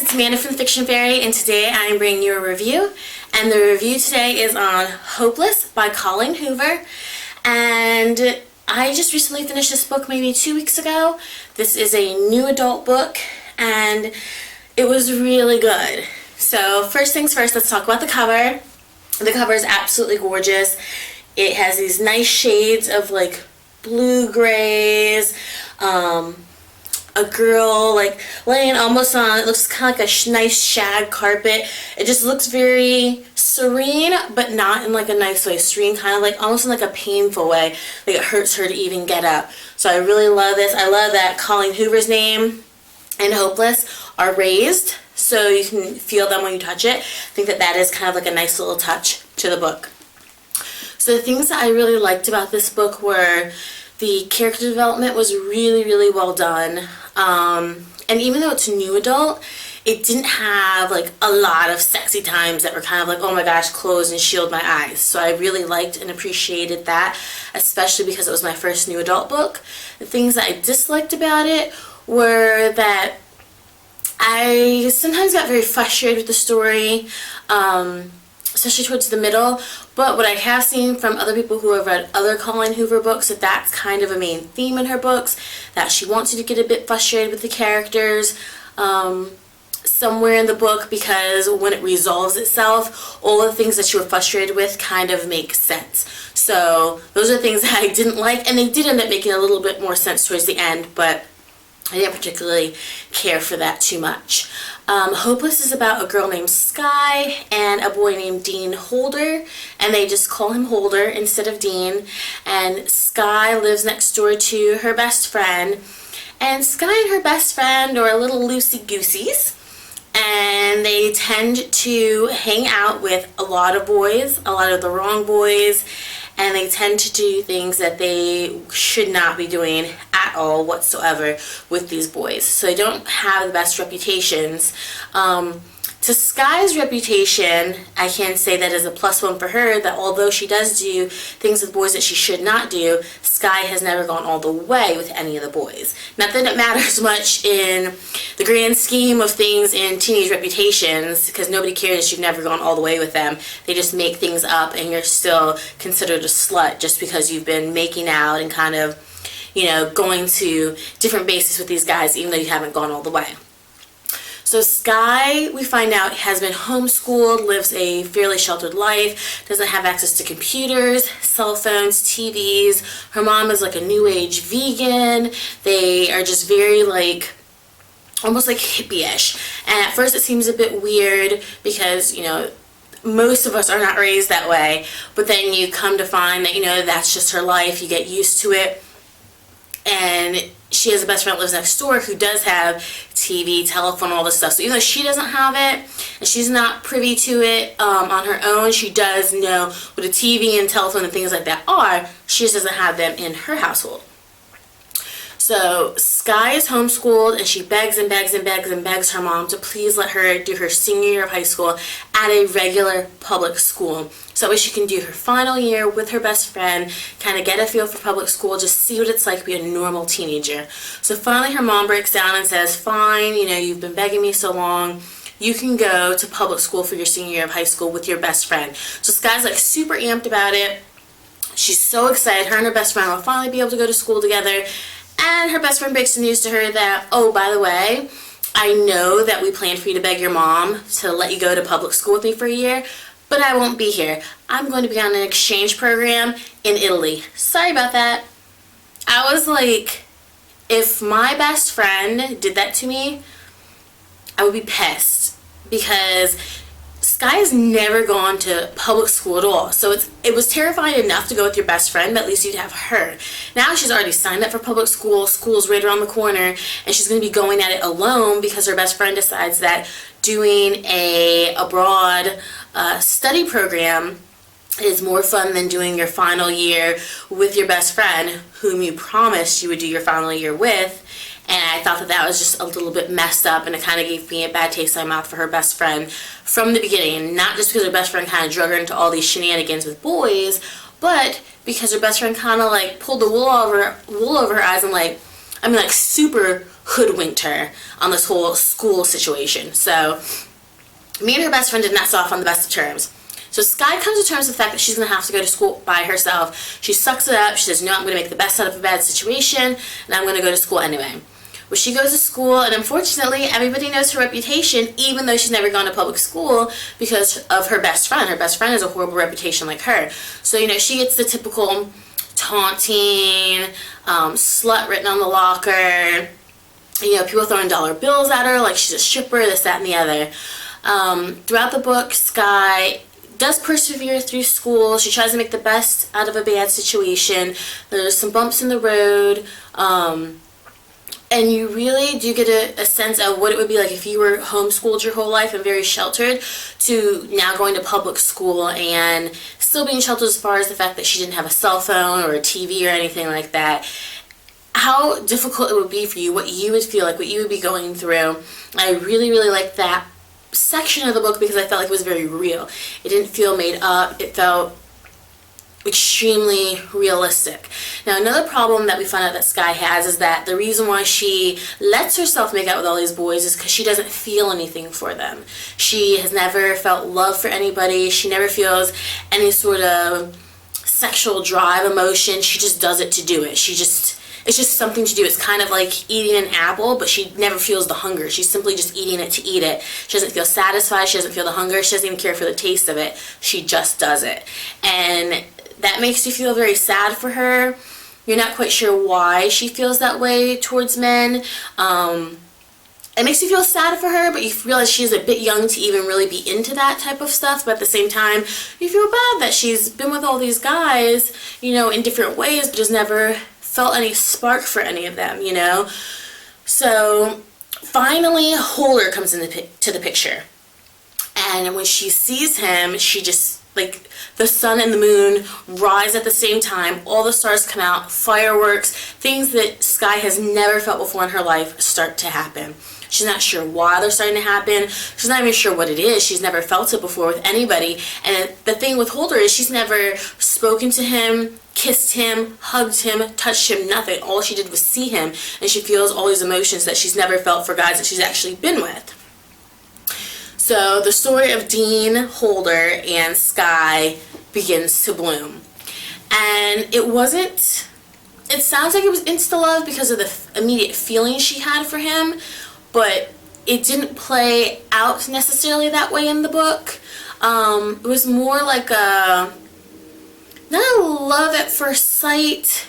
it's Amanda from the Fiction Fairy, and today I am bringing you a review. And the review today is on Hopeless by Colleen Hoover. And I just recently finished this book maybe 2 weeks ago. This is a new adult book, and it was really good. So first things first, let's talk about the cover. The cover is absolutely gorgeous. It has these nice shades of like blue grays, a girl like laying almost on, it looks kind of like a nice shag carpet. It just looks very serene, but not in like a nice way. Serene, kind of like almost in like a painful way, like it hurts her to even get up. So I really love this. I love that Colleen Hoover's name and Hopeless are raised, so you can feel them when you touch it. I think that that is kind of like a nice little touch to the book. So the things that I really liked about this book were the character development was really, really well done. And even though it's new adult, it didn't have like a lot of sexy times that were kind of like, oh my gosh, close and shield my eyes. So I really liked and appreciated that, especially because it was my first new adult book. The things that I disliked about it were that I sometimes got very frustrated with the story, especially towards the middle. But what I have seen from other people who have read other Colleen Hoover books, that that's kind of a main theme in her books, that she wants you to get a bit frustrated with the characters somewhere in the book, because when it resolves itself, all the things that you were frustrated with kind of make sense. So those are things that I didn't like, and they did end up making a little bit more sense towards the end, but I didn't particularly care for that too much. Hopeless is about a girl named Sky and a boy named Dean Holder, and they just call him Holder instead of Dean. And Sky lives next door to her best friend, and Sky and her best friend are a little loosey-gooseys, and they tend to hang out with a lot of boys, a lot of the wrong boys, and they tend to do things that they should not be doing at all whatsoever with these boys. So they don't have the best reputations. To Sky's reputation, I can say that is a +1 for her, that although she does do things with boys that she should not do, Sky has never gone all the way with any of the boys. Not that it matters much in the grand scheme of things in teenage reputations, because nobody cares that you've never gone all the way with them. They just make things up and you're still considered a slut just because you've been making out and kind of, you know, going to different bases with these guys even though you haven't gone all the way. So Sky, we find out, has been homeschooled, lives a fairly sheltered life, doesn't have access to computers, cell phones, TVs. Her mom is like a new age vegan. They are just very like, almost like hippie-ish. And at first it seems a bit weird because, you know, most of us are not raised that way. But then you come to find that, you know, that's just her life. You get used to it. And she has a best friend that lives next door who does have TV, telephone, all this stuff. So even though she doesn't have it, and she's not privy to it on her own, she does know what a TV and telephone and things like that are. She just doesn't have them in her household. So Sky is homeschooled, and she begs and begs and begs and begs her mom to please let her do her senior year of high school at a regular public school. So that way she can do her final year with her best friend, kind of get a feel for public school, just see what it's like to be a normal teenager. So finally her mom breaks down and says, fine, you know, you've been begging me so long, you can go to public school for your senior year of high school with your best friend. So Sky's like super amped about it. She's so excited. Her and her best friend will finally be able to go to school together. And her best friend breaks the news to her that, oh, by the way, I know that we planned for you to beg your mom to let you go to public school with me for a year, but I won't be here. I'm going to be on an exchange program in Italy. Sorry about that. I was like, if my best friend did that to me, I would be pissed, because Sky has never gone to public school at all. So it was terrifying enough to go with your best friend, but at least you'd have her. Now she's already signed up for public school. School's right around the corner, and she's going to be going at it alone because her best friend decides that doing a abroad study program is more fun than doing your final year with your best friend, whom you promised you would do your final year with. And I thought that that was just a little bit messed up, and it kind of gave me a bad taste in my mouth for her best friend from the beginning. Not just because her best friend kind of drug her into all these shenanigans with boys, but because her best friend kind of like pulled the wool over her eyes and like, I mean, like, super hoodwinked her on this whole school situation. So me and her best friend did not start off on the best of terms. So Sky comes to terms with the fact that she's going to have to go to school by herself. She sucks it up. She says, no, I'm going to make the best out of a bad situation, and I'm going to go to school anyway. Well, she goes to school, and unfortunately, everybody knows her reputation, even though she's never gone to public school, because of her best friend. Her best friend has a horrible reputation like her. So, you know, she gets the typical taunting, slut written on the locker, you know, people throwing dollar bills at her like she's a stripper, this, that, and the other. Throughout the book, Sky does persevere through school. She tries to make the best out of a bad situation. There's some bumps in the road, and you really do get a sense of what it would be like if you were homeschooled your whole life and very sheltered, to now going to public school and still being sheltered as far as the fact that she didn't have a cell phone or a TV or anything like that. How difficult it would be for you, what you would feel like, what you would be going through. I really, really like that section of the book because I felt like it was very real. It didn't feel made up. It felt extremely realistic. Now, another problem that we find out that Sky has is that the reason why she lets herself make out with all these boys is because she doesn't feel anything for them. She has never felt love for anybody. She never feels any sort of sexual drive, emotion. She just does it to do it. It's just something to do. It's kind of like eating an apple, but she never feels the hunger. She's simply just eating it to eat it. She doesn't feel satisfied. She doesn't feel the hunger. She doesn't even care for the taste of it. She just does it. And that makes you feel very sad for her. You're not quite sure why she feels that way towards men. It makes you feel sad for her, but you realize she's a bit young to even really be into that type of stuff. But at the same time, you feel bad that she's been with all these guys, you know, in different ways, but just never felt any spark for any of them, you know. So finally, Holder comes into the picture. And when she sees him, she just, like, the sun and the moon rise at the same time. All the stars come out, fireworks, things that Sky has never felt before in her life start to happen. She's not sure why they're starting to happen. She's not even sure what it is. She's never felt it before with anybody. And the thing with Holder is she's never spoken to him, kissed him, hugged him, touched him, nothing. All she did was see him, and she feels all these emotions that she's never felt for guys that she's actually been with. So the story of Dean, Holder, and Sky begins to bloom. And it sounds like it was insta-love because of the immediate feeling she had for him, but it didn't play out necessarily that way in the book. It was more like not a love at first sight,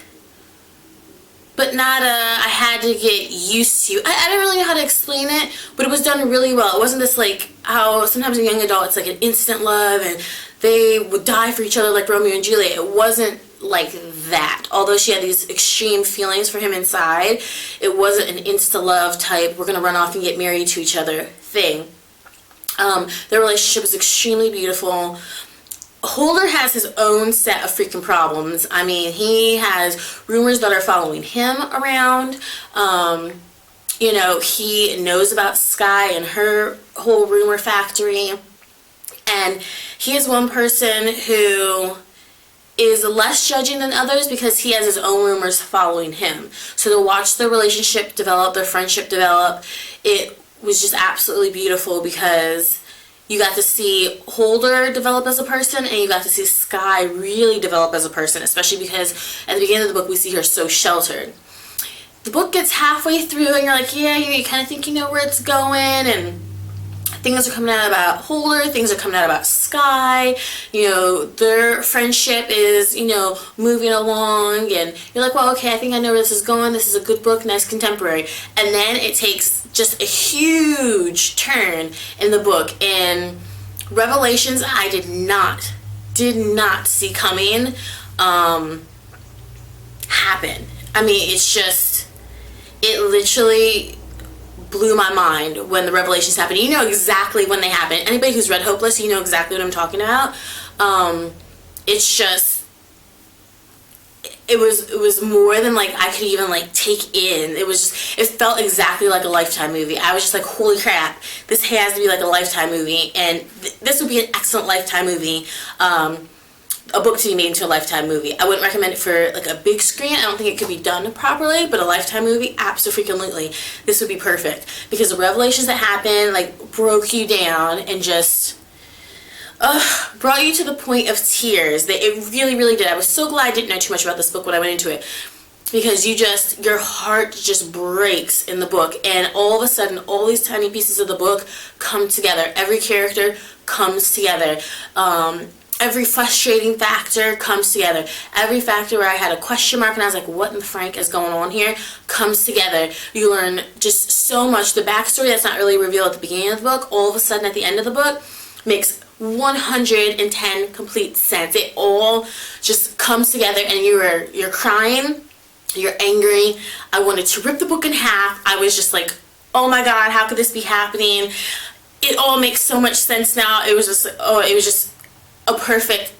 but not a I had to get used to. I don't really know how to explain it, but it was done really well. It wasn't this like how sometimes in young adult it's like an instant love and they would die for each other like Romeo and Juliet. It wasn't like that. Although she had these extreme feelings for him inside, it wasn't an insta-love type, we're going to run off and get married to each other thing. Their relationship was extremely beautiful. Holder has his own set of freaking problems. I mean, he has rumors that are following him around. You know, he knows about Sky and her whole rumor factory. And he is one person who is less judging than others because he has his own rumors following him. So to watch their relationship develop, their friendship develop, it was just absolutely beautiful because you got to see Holder develop as a person and you got to see Sky really develop as a person, especially because at the beginning of the book we see her so sheltered. The book gets halfway through and you're like, yeah, you kind of think you know where it's going, and things are coming out about Holder, things are coming out about Sky, you know, their friendship is, you know, moving along, and you're like, well, okay, I think I know where this is going, this is a good book, nice contemporary. And then it takes just a huge turn in the book, and revelations I did not see coming happen. I mean, it literally blew my mind when the revelations happen. You know exactly when they happen. Anybody who's read Hopeless, you know exactly what I'm talking about. It's just, it was more than like I could even like take in. It was just, it felt exactly like a Lifetime movie. I was just like, holy crap, this has to be like a Lifetime movie, and this would be an excellent Lifetime movie. a book to be made into a Lifetime movie. I wouldn't recommend it for like a big screen. I don't think it could be done properly, but a Lifetime movie, absolutely, this would be perfect, because the revelations that happened like broke you down and just brought you to the point of tears. It really did. I was so glad I didn't know too much about this book when I went into it, because your heart just breaks in the book, and all of a sudden all these tiny pieces of the book come together. Every character comes together. Every frustrating factor comes together. Every factor where I had a question mark and I was like, what in the frank is going on here, comes together. You learn just so much. The backstory that's not really revealed at the beginning of the book, all of a sudden at the end of the book, makes 110 complete sense. It all just comes together, and you're crying, you're angry. I wanted to rip the book in half. I was just like, oh my god, how could this be happening? It all makes so much sense now. It was just a perfect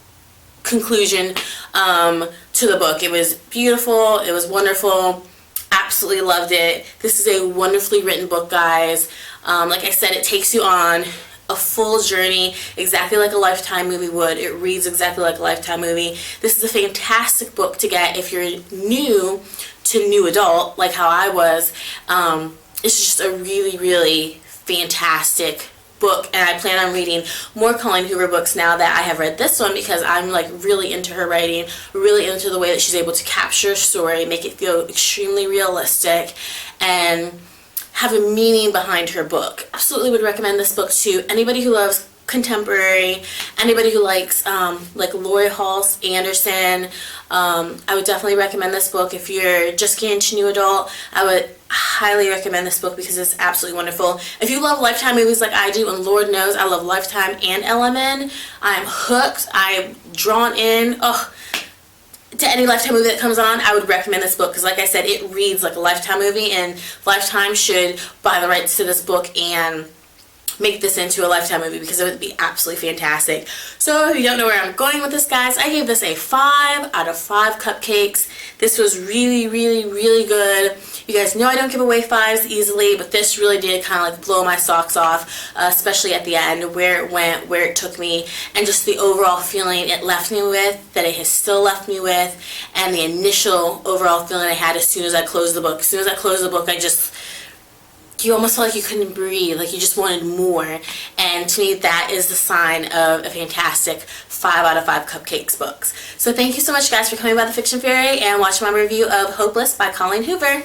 conclusion to the book. It was beautiful. It was wonderful. Absolutely loved it. This is a wonderfully written book, guys. Like I said, it takes you on a full journey, exactly like a Lifetime movie would. It reads exactly like a Lifetime movie. This is a fantastic book to get if you're new to new adult, like how I was. It's just a really fantastic book, and I plan on reading more Colleen Hoover books now that I have read this one, because I'm like really into her writing, really into the way that she's able to capture a story, make it feel extremely realistic, and have a meaning behind her book. Absolutely would recommend this book to anybody who loves contemporary, anybody who likes like Lori Halse Anderson. I would definitely recommend this book. If you're just getting into new adult, I would highly recommend this book because it's absolutely wonderful. If you love Lifetime movies like I do, and Lord knows I love Lifetime and LMN, I'm hooked. I'm drawn in to any Lifetime movie that comes on. I would recommend this book because, like I said, it reads like a Lifetime movie, and Lifetime should buy the rights to this book and make this into a Lifetime movie because it would be absolutely fantastic. So if you don't know where I'm going with this, guys, I gave this a 5 out of 5 cupcakes. This was really good. You guys know I don't give away 5s easily, but this really did kind of like blow my socks off, especially at the end, where it went, where it took me, and just the overall feeling it left me with, that it has still left me with, and the initial overall feeling I had as soon as I closed the book. As soon as I closed the book, you almost felt like you couldn't breathe, like you just wanted more. And to me, that is the sign of a fantastic 5 out of 5 cupcakes books. So thank you so much, guys, for coming by the Fiction Fairy and watching my review of Hopeless by Colleen Hoover.